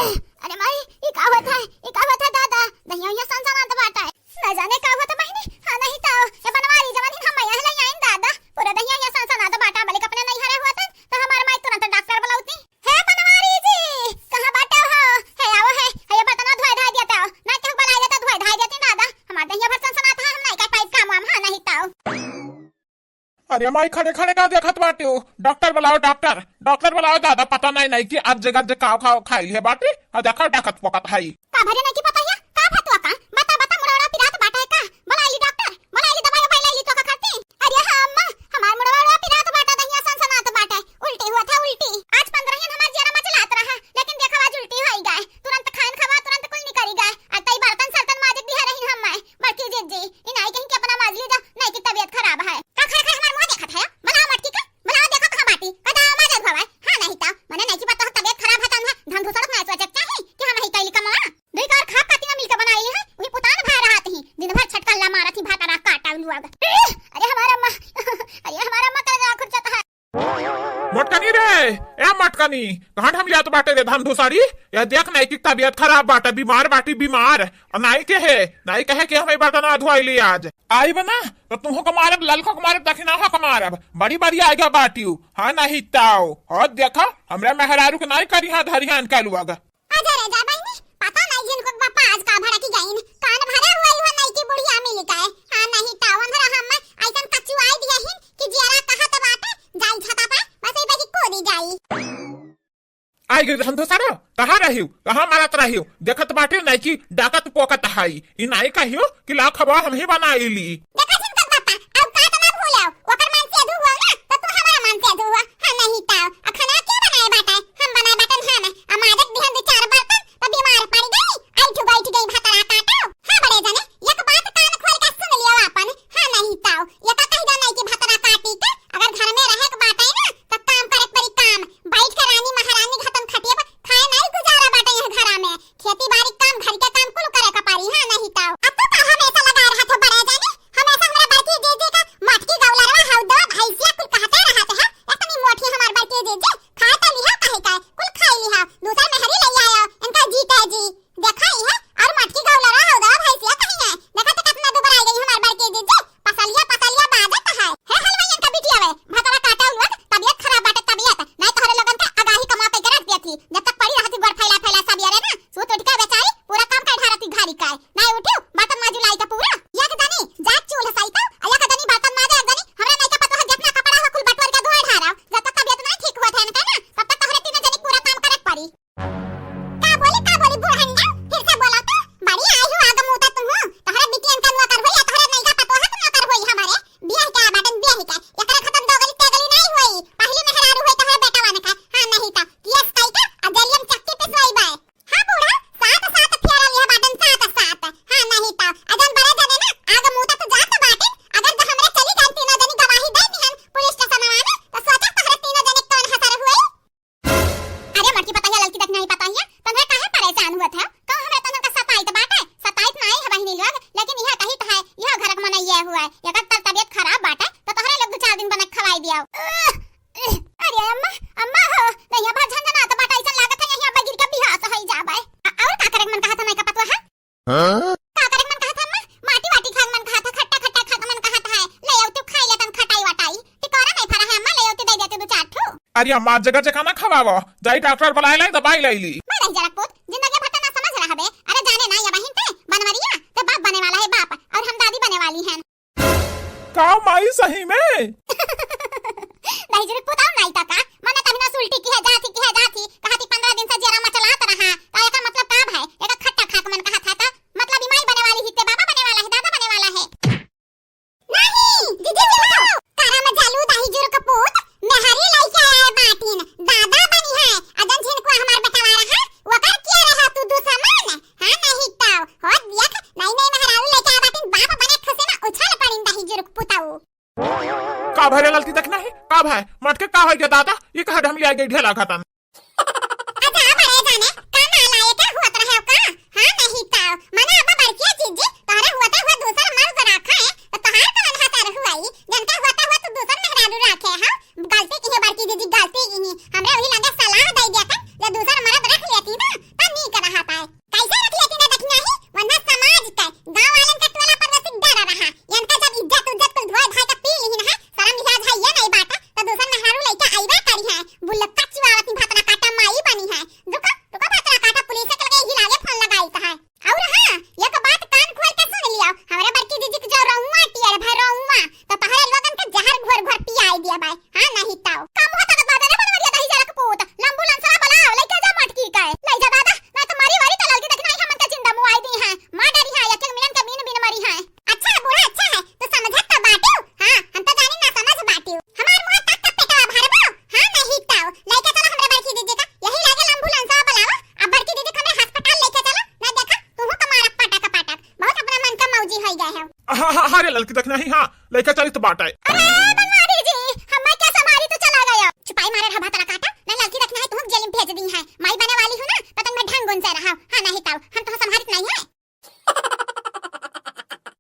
अरे माई ये का होता है, ये का होता है दादा, दहिया ये सनसनात बाटा है, न जाने का होता बहिनी। हां नहीं तो ये बनवारी जवानी हम यहां ले आइन दादा, पूरा दहिया ये सनसनात बाटा बले अपने नहीं हरे हुआ था तो हमार माई तुरंत डॉक्टर बुलाऊती। हे बनवारी जी कहां बाटा हो, हे आओ है ये बर्तन धोए धाय देता हो, ना तो बनाई देता धोए धाय देती दादा, हमार दहिया भर सनसनात है, हम नहीं का पाइप काम हम हां नहीं तो। अरे माई खड़े खड़े का देखत बाटे हो, डॉक्टर बुलाओ, डॉक्टर बुलाओ दादा, पता नहीं कि आज जगह खाओ खाई है बाटे, देखा डकत पकत है का भरे नहीं की पता है का फतवा का बता बता मुड़वा पिरात बाटा है का, बुलाई डॉक्टर बुलाई दवाई भाई ले ली तो का करती। अरे हां अम्मा हमार मुड़वा पिरात बाटा दहिया सनसनात बाटा है, उल्टी हुआ था उल्टी, आज 15 दिन हमार जेरा में चलात रहा, लेकिन देखा आज उल्टी होई गए, तुरंत खान खवा तुरंत कुल नहीं करी गए, आ तई बर्तन सर्तन माजे भी रही हम मैं बड़की जी इन आई कहीं के अपना माज ली जा, नहीं की तबीयत खराब है का खा खा हमार मुंह देखत है, बनाओ मटकी का बनाओ देखो कहां बाटी कदा माज भवा। हां नहीं तो मने नहीं की पता तबीयत खराब है त धन धुसड़क नहीं सोचत चाहे कि हम ही कैली कमा दुई कार खा पाती ना मिलके बनाई है, वही पुतान भा रहा थी दिन भर छटकल्ला मारा थी भाटा काटा लुआ। अरे हमारा अम्मा कर जा खुरचत है मटकनी रे, ए मटकनी कहां हम लिया तो बाटे रे धन धुसाड़ी, या देख नहीं की तबीयत खराब बाटे, बीमार बाटी बीमार, और नहीं कहे कि हमें बर्तन धोई ली आज आई बना तो तुमको को मारब ललको को मारब दक्षिणा को मारब बड़ी बड़ी आएगा बाटियो। हाँ नहीं ताओ और देखा हमरा मेहरारू के नहीं करी हां धरियान कालुआगा। आजा रे जा बहनी पता नहीं जिनको पापा आज का भड़ा की गईन कान भरा हुआ ही नहीं की बुढ़िया मिल का है। हां नहीं तावन धरा हम ऐसन कच्चू आई दिया हिन कि जेरा कहा त बाटे जाई छता पा बस ई बाकी कोरी जाई आई गई धन धुसाड़ो कहां रहियो कहां मारत रहियो, देखत बाटे नहीं की डाकत पोकत हाई इ नहीं कहियो कि ला खबा हम ही बनाई ली। देखा जिन तक पापा अब का त ना भूलो ओकर मन से धुआ ना तो तू हमारा मन से धुआ। हां नहीं ताओ खाना के बनाए बाटे हम बनाए बाटन हां ना हमारे दिहन दे चार बर्तन तो बीमार पड़ गई आई ठु भातरा काटो। हां बड़े जाने एक बात कान खोल के सुन लियो अपन। हां नहीं ताओ ये का कह जाना कि भातरा काटी के अगर घर में रहे के बाटे ना तो काम करे परी काम बैठ के रानी महारानी खत्म खटिए खाए नहीं गुजारा बाटे यह घर में खेती बाड़ी काम घर के काम कुल करे का पारी। हां नहीं ताओ अब तो का हमेशा लगा रहा था बड़े जाने हमेशा हमरा बड़की जीजी का मटकी गौलरवा हाउ दो भैंसिया कुल कहते रहते हैं इतनी मोटी हमार बड़की जीजी खाए तो लिहा कहे का कुल खाई लिहा दूसरा मेहरी ले आयो इनका जी का जी देखा ही है और मटकी गौलरवा हाउ दो भैंसिया कहीं है देखा तो कितना दुबराई गई हमार बड़की जीजी पसलिया बाजत है हलवाई इनका बिटिया वे भातरा काटा हुआ तबीयत खराब बाटे तबीयत नहीं तो हरे लोगन का आगाही कमा के रख दिया थी जब तक पड़ी रहती गोड़ फैला सब यारे ना सूत उठ के बेचारी पूरा काम कर ढारती घारी का नहीं उठियो बर्तन माजू लाई तो पूरा एक दनी जात चूल सहिता अया का दनी बर्तन माजे एक दनी हमरा नहीं का पता है जितना कपड़ा है कुल बटवर के धोए ढारा जब तक तबीयत नहीं ठीक हुआ था इनका ना तब तक हरे तीनों जनी पूरा काम करे पड़ी। का बोली बुढ़ंगा फिर से बोला तो बड़ी आई हो आगम होता तुम हो तोहरा बिटियन का नुआ कर होई तोहरा नहीं का पता है तुम कर होई हमारे बियाह का बाटन बियाह का एकरा खत्म दो गली ते गली नहीं होई पहली मेहरारू होई तोहरा बेटा वाने का। हां नहीं ता केस कई का अजलियम चक्की पे सोई बाय। हां बूढ़ा सात फेरा लिया बाटन सात। हां नहीं ता अजन बड़े जने ना आगम होता तो जात बाटे अगर तो हमरे चली जान तीनों जनी गवाही दे दिहन पुलिस स्टेशन में तो सोचा तोहरा तीनों जने कौन हसर हुई। अरे मटकी पता है लड़की तक नहीं पता है तन्हे काहे परेशान हुआ था कौ हमरा तन का सताइत बाटे सताइत नहीं है बहिनी लोग लेकिन यह कही है यह घर में नहीं हुआ है एक तबीयत खराब बाटे तो तोहरे लोग 2-4 दिन बना खवाई दिया। अरे अम्मा हो नहीं भर झंझना तो बाटा ऐसा लागत है यहां बगिर के बिहार से ही जाबे और का करे मन कहा था नहीं का पता है का करे मन कहा था अम्मा माटी वाटी खान मन कहा था खट्टा खा मन कहा था ले आओ तू खाई ले तन खटाई वटाई टिकोरा नहीं फरा है अम्मा ले आओ तू दे देते 2-4 ठो। अरे अम्मा जगह खाना खवावो जाई डॉक्टर बुलाए लाई दवाई लाई ली मैं नहीं जरा पुत जिंदगी भर ना समझ रहा बे अरे जाने ना या बहन ते बनवरिया तो बाप बने वाला है बाप और हम दादी बने वाली हैं। का माई सही में नहीं जरूर पुताऊ नहीं तका मने कभी ना सुल्टी की है जाती कहती 15 दिन से जेरा में चलात रहा तो एका मतलब का है एका खट्टा खाक मन कहा था तो मतलब इमाई बने वाली ही ते बाबा बने वाला है दादा बने वाला है। नहीं दीदी चलो कारा में जालू दाही जुर कपूत मेहरी लइके आए बाटीन दादा बनी है अदन जिन को हमार बटवा रहा वो कर किया रहा तू दूसरा मान। हां नहीं ताऊ हो देख नहीं मेहरारू लेके आ बाटीन बाप बने खसे में उछल पड़िन दाही जुर पुताऊ का भरे ललती तक नहीं का भाई मटके का हो गया दादा ये कहा हम ले गई ढेला खतन। अच्छा बड़े जाने का ना लाए का हुआ रहा का। हां नहीं ताऊ मने अब बड़की चीज तारे हुआ दूसरा मर्द रखा है तो तहार कौन हतर हुआई जनता हुआ तो दूसरा मेहरारू रखे। हां गलती की है बड़की दीदी गलती की है हमरा वही लगे सलाह दे दिया था जब दूसरा मर्द रख लेती ना तब अरे लड़की देखना ही हाँ लड़का चलित बाटे। अरे